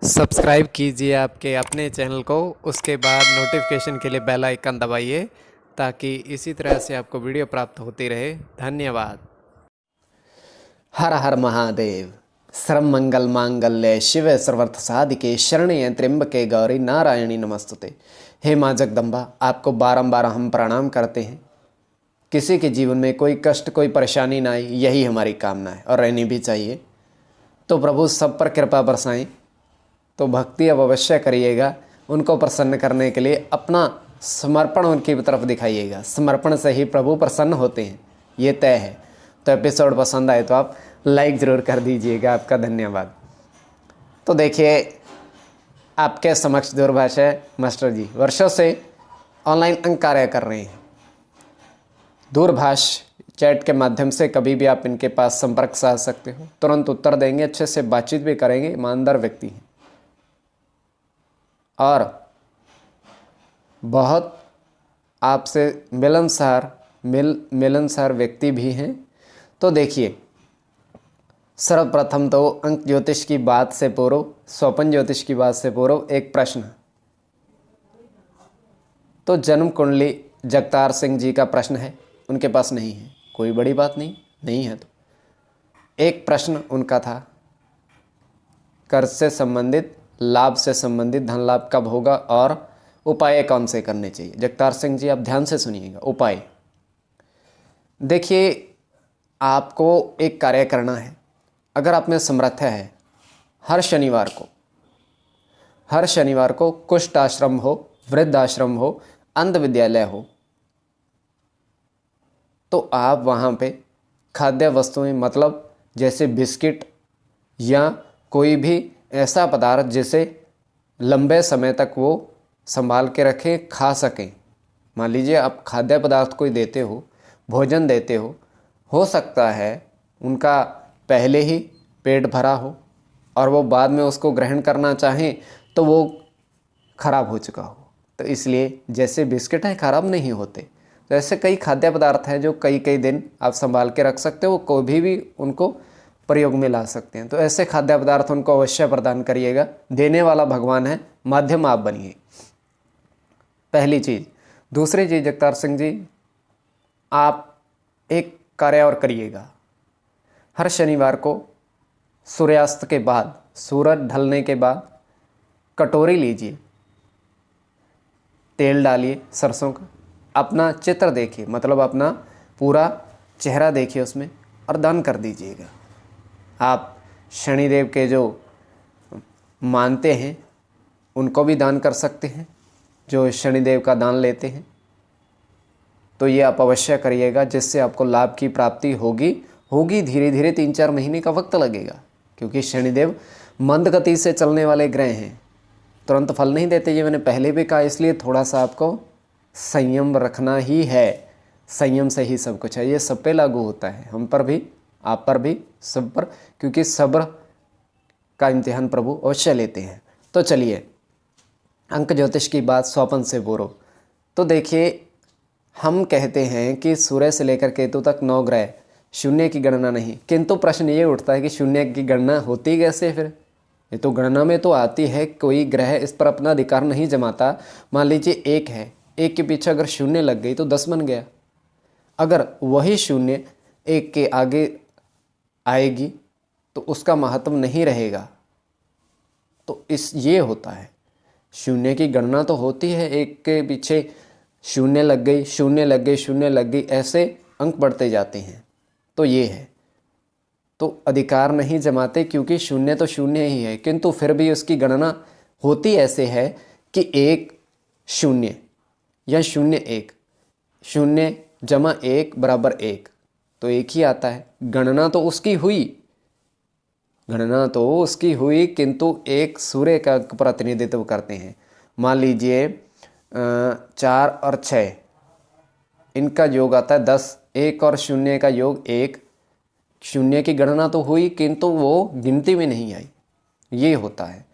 Subscribe कीजिए आपके अपने चैनल को, उसके बाद नोटिफिकेशन के लिए बेल आइकन दबाइए ताकि इसी तरह से आपको वीडियो प्राप्त होती रहे। धन्यवाद। हर हर महादेव। सर्व मंगल मांगल्य शिव सर्वर्थ साधिके शरण्य त्र्यंबके गौरी नारायणी नमस्तुते। हे माँ जगदम्बा, आपको बारंबार हम प्रणाम करते हैं। किसी के जीवन में कोई कष्ट कोई परेशानी ना आए, यही हमारी कामना है और रहनी भी चाहिए। तो प्रभु सब पर कृपा बरसाएं। तो भक्ति अब अवश्य करिएगा। उनको प्रसन्न करने के लिए अपना समर्पण उनकी तरफ दिखाइएगा। समर्पण से ही प्रभु प्रसन्न होते हैं, ये तय है। तो एपिसोड पसंद आए तो आप लाइक ज़रूर कर दीजिएगा। आपका धन्यवाद। तो देखिए, आपके समक्ष दूरभाष है मास्टर जी। वर्षों से ऑनलाइन अंक कार्य कर रहे हैं। दूरभाष चैट के माध्यम से कभी भी आप इनके पास संपर्क साध सकते हो, तुरंत उत्तर देंगे, अच्छे से बातचीत भी करेंगे। ईमानदार व्यक्ति हैं और बहुत आपसे मिलनसार व्यक्ति भी हैं। तो देखिए, सर्वप्रथम तो अंक ज्योतिष की बात से पूर्व, स्वपन ज्योतिष की बात से पूर्व एक प्रश्न। तो जन्म कुंडली जगतार सिंह जी का प्रश्न है, उनके पास नहीं है, कोई बड़ी बात नहीं है। तो एक प्रश्न उनका था, कर्ज से संबंधित, लाभ से संबंधित, धन लाभ कब होगा और उपाय कौन से करने चाहिए। जगतार सिंह जी, आप ध्यान से सुनिएगा। उपाय देखिए, आपको एक कार्य करना है। अगर आप में समर्थ है, हर शनिवार को कुष्ठ आश्रम हो, वृद्ध आश्रम हो, अंध विद्यालय हो, तो आप वहाँ पे खाद्य वस्तुएं, मतलब जैसे बिस्किट या कोई भी ऐसा पदार्थ जिसे लंबे समय तक वो संभाल के रखें, खा सकें। मान लीजिए आप खाद्य पदार्थ कोई देते हो, भोजन देते हो सकता है उनका पहले ही पेट भरा हो और वो बाद में उसको ग्रहण करना चाहें तो वो खराब हो चुका हो। तो इसलिए जैसे बिस्किट है खराब नहीं होते, तो ऐसे कई खाद्य पदार्थ हैं जो कई दिन आप संभाल के रख सकते हो, कोई भी उनको प्रयोग में ला सकते हैं। तो ऐसे खाद्य पदार्थ उनको अवश्य प्रदान करिएगा। देने वाला भगवान है, माध्यम आप बनिए, पहली चीज़। दूसरी चीज़, जगतार सिंह जी, आप एक कार्य और करिएगा। हर शनिवार को सूर्यास्त के बाद, सूरज ढलने के बाद कटोरी लीजिए, तेल डालिए सरसों का, अपना चित्र देखिए, मतलब अपना पूरा चेहरा देखिए उसमें, और दान कर दीजिएगा। आप शनिदेव के जो मानते हैं उनको भी दान कर सकते हैं, जो शनिदेव का दान लेते हैं। तो ये आप अवश्य करिएगा, जिससे आपको लाभ की प्राप्ति होगी। धीरे धीरे 3-4 महीने का वक्त लगेगा, क्योंकि शनिदेव मंद गति से चलने वाले ग्रह हैं, तुरंत फल नहीं देते। ये मैंने पहले भी कहा, इसलिए थोड़ा सा आपको संयम रखना ही है। संयम से ही सब कुछ है, ये सब पे लागू होता है, हम पर भी, आप पर भी, सब पर, क्योंकि सब्र का इम्तिहान प्रभु अवश्य लेते हैं। तो चलिए, अंक ज्योतिष की बात स्वपन से बोलो। तो देखिए, हम कहते हैं कि सूर्य से लेकर केतु तक 9 ग्रह, शून्य की गणना नहीं। किंतु प्रश्न ये उठता है कि शून्य की गणना होती कैसे फिर? ये तो गणना में तो आती है, कोई ग्रह इस पर अपना अधिकार नहीं जमाता। मान लीजिए 1 है, 1 के पीछे अगर शून्य लग गई तो 10 बन गया। अगर वही शून्य 1 के आगे आएगी तो उसका महत्व नहीं रहेगा। तो ये होता है, शून्य की गणना तो होती है, 1 के पीछे शून्य लग गई, शून्य लग गई, शून्य लग गई, ऐसे अंक बढ़ते जाते हैं। तो ये है, तो अधिकार नहीं जमाते, क्योंकि शून्य तो शून्य ही है। किंतु फिर भी उसकी गणना होती ऐसे है कि 1 0 या 0 1, 0 जमा 1 बराबर 1, तो 1 ही आता है। गणना तो उसकी हुई, किंतु एक सूर्य का प्रतिनिधित्व करते हैं। मान लीजिए 4 और 6, इनका योग आता है 10, 1 और 0 का योग 1। शून्य की गणना तो हुई, किंतु वो गिनती में नहीं आई, ये होता है।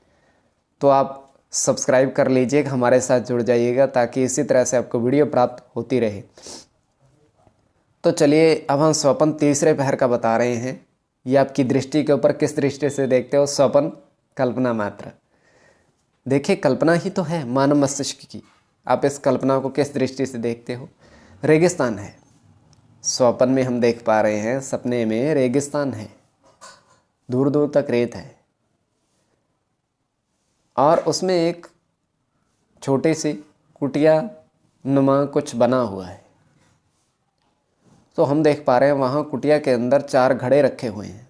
तो आप सब्सक्राइब कर लीजिएगा, हमारे साथ जुड़ जाइएगा, ताकि इसी तरह से आपको वीडियो प्राप्त होती रहे। तो चलिए, अब हम स्वपन तीसरे पहर का बता रहे हैं। ये आपकी दृष्टि के ऊपर किस दृष्टि से देखते हो। स्वपन कल्पना मात्र, देखिए कल्पना ही तो है मानव मस्तिष्क की। आप इस कल्पना को किस दृष्टि से देखते हो? रेगिस्तान है, स्वप्न में हम देख पा रहे हैं, सपने में रेगिस्तान है, दूर दूर तक रेत है और उसमें एक छोटी सी कुटिया नुमा कुछ बना हुआ है। तो हम देख पा रहे हैं वहाँ कुटिया के अंदर 4 घड़े रखे हुए हैं,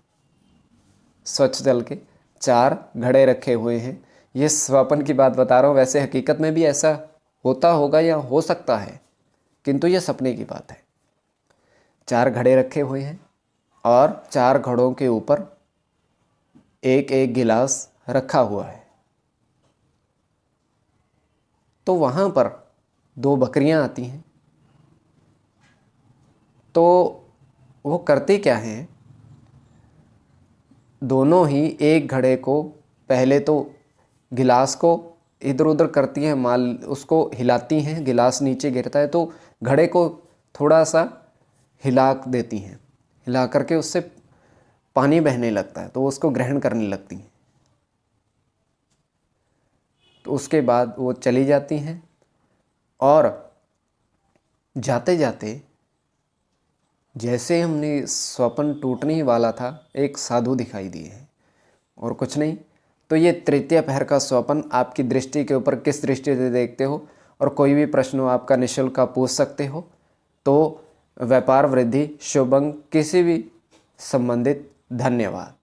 स्वच्छ जल के 4 घड़े रखे हुए हैं। ये स्वप्न की बात बता रहा हूँ, वैसे हकीकत में भी ऐसा होता होगा या हो सकता है, किंतु ये सपने की बात है। 4 घड़े रखे हुए हैं और 4 घड़ों के ऊपर एक एक गिलास रखा हुआ है। तो वहाँ पर 2 बकरियाँ आती हैं। तो वो करती क्या हैं, दोनों ही एक घड़े को पहले तो गिलास को इधर उधर करती हैं, माल उसको हिलाती हैं, गिलास नीचे गिरता है तो घड़े को थोड़ा सा हिला देती हैं, हिला करके उससे पानी बहने लगता है तो उसको ग्रहण करने लगती हैं। तो उसके बाद वो चली जाती हैं और जाते जाते जैसे हमने स्वप्न टूटने ही वाला था, एक साधु दिखाई दिए हैं और कुछ नहीं। तो ये तृतीय पहर का स्वप्न आपकी दृष्टि के ऊपर किस दृष्टि से देखते हो, और कोई भी प्रश्न हो आपका निःशुल्क आप पूछ सकते हो। तो व्यापार वृद्धि शुभ अंग किसी भी संबंधित। धन्यवाद।